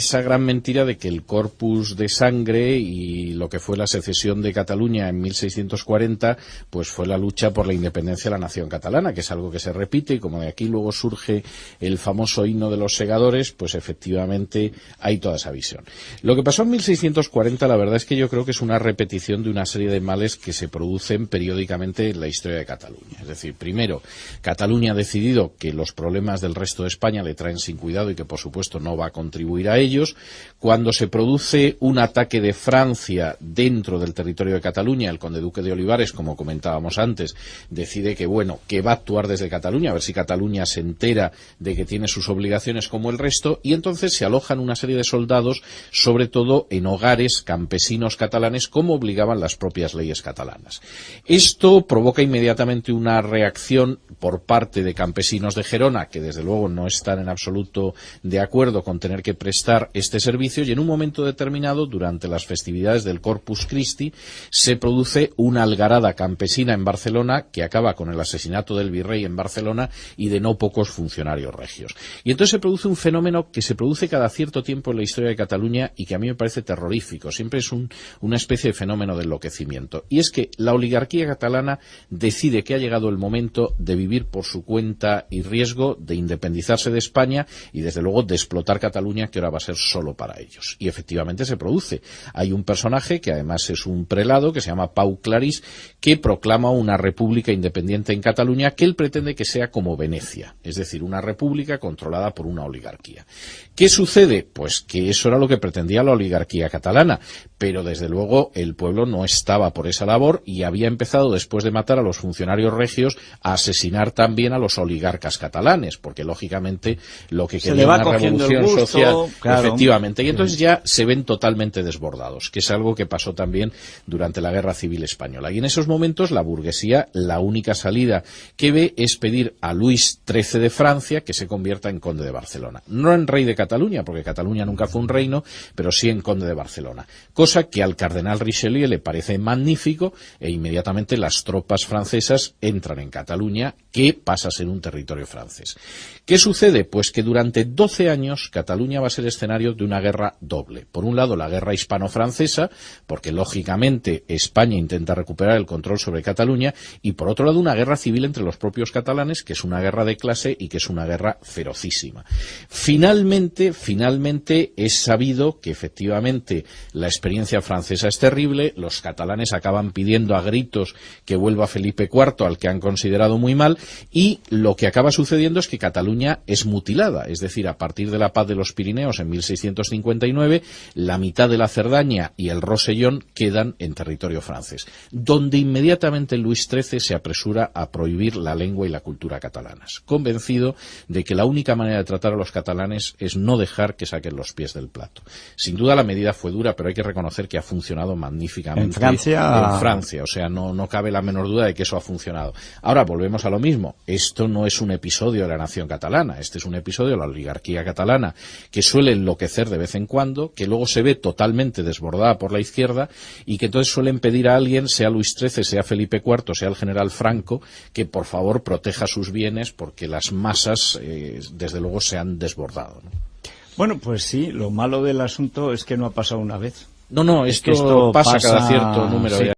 esa gran mentira de que el corpus de sangre y lo que fue la secesión de Cataluña en 1640 pues fue la lucha por la independencia de la nación catalana, que es algo que se repite, y como de aquí luego surge el famoso himno de los segadores, pues efectivamente hay toda esa visión. Lo que pasó en 1640, la verdad es que yo creo que es una repetición de una serie de males que se producen periódicamente en la historia de Cataluña. Es decir, primero, Cataluña ha decidido que los problemas del resto de España le traen sin cuidado y que por supuesto no va a contribuir a ellos. Cuando se produce un ataque de Francia dentro del territorio de Cataluña, el conde-duque de Olivares, como comentábamos antes, decide que va a actuar desde Cataluña, a ver si Cataluña se entera de que tiene sus obligaciones como el resto, y entonces se alojan una serie de soldados, sobre todo en hogares campesinos catalanes, como obligaban las propias leyes catalanas. Esto provoca inmediatamente una reacción por parte de campesinos de Gerona, que desde luego no están en absoluto de acuerdo con tener que prestar este servicio, y en un momento determinado, durante las festividades del Corpus Christi, se produce una algarada campesina en Barcelona que acaba con el asesinato del virrey en Barcelona y de no pocos funcionarios regios. Y entonces se produce un fenómeno que se produce cada cierto tiempo en la historia de Cataluña y que a mí me parece terrorífico. Siempre es una especie de fenómeno de enloquecimiento. Y es que la oligarquía catalana decide que ha llegado el momento de vivir por su cuenta y riesgo, de independizarse de España y desde luego de explotar Cataluña, que ahora va a ser solo para ellos. Y efectivamente se produce. Hay un personaje que además es un prelado, que se llama Pau Clarís, que proclama una república independiente en Cataluña que él pretende que sea como Venecia, es decir, una república controlada por una oligarquía. ¿Qué sucede? Pues que eso era lo que pretendía la oligarquía catalana, pero desde luego el pueblo no estaba por esa labor y había empezado, después de matar a los funcionarios regios, a asesinar también a los oligarcas catalanes, porque lógicamente lo que quería una revolución social, claro, efectivamente, y entonces ya se ven totalmente desbordados, que es algo que pasó también durante la Guerra Civil Española. Y en esos momentos la burguesía, la única salida que ve es pedir a Luis XIII de Francia que se convierta en conde de Barcelona. No en rey de Cataluña, porque Cataluña nunca fue un reino, pero sí en conde de Barcelona. Cosa que al cardenal Richelieu le parece magnífico, e inmediatamente las tropas francesas entran en Cataluña, que pasa a ser un territorio francés. ¿Qué sucede? Pues que durante 12 años Cataluña va a ser escenario de una guerra doble. Por un lado, la guerra hispano-francesa, porque lógicamente España intenta recuperar el control sobre Cataluña, y por otro lado una guerra civil entre los propios catalanes, que es una guerra de clase y que es una guerra ferocísima. Finalmente es sabido que efectivamente la experiencia francesa es terrible, los catalanes acaban pidiendo a gritos que vuelva Felipe IV, al que han considerado muy mal, y lo que acaba sucediendo es que Cataluña es mutilada, es decir, a partir de la paz de los Pirineos en 1659, la mitad de la Cerdaña y el Rosellón quedan en territorio francés, donde inmediatamente Luis XIII se apresura a prohibir la lengua y la cultura catalanas, convencido de que la única manera de tratar a los catalanes es no dejar que saquen los pies del plato. Sin duda la medida fue dura, pero hay que reconocer que ha funcionado magníficamente en Francia, o sea, no cabe la menor duda de que eso ha funcionado. Ahora volvemos a lo mismo, esto no es un episodio de la nación catalana, este es un episodio de la oligarquía catalana, que suele enloquecer de vez en cuando, que luego se ve totalmente desbordada por la izquierda, y que entonces suelen pedir a alguien, sea Luis XIII, sea Felipe IV, sea el general Franco, que por favor proteja sus bienes, porque las masas desde luego se han desbordado, ¿no? Bueno, pues sí, lo malo del asunto es que no ha pasado una vez. No, esto pasa cada cierto número de años.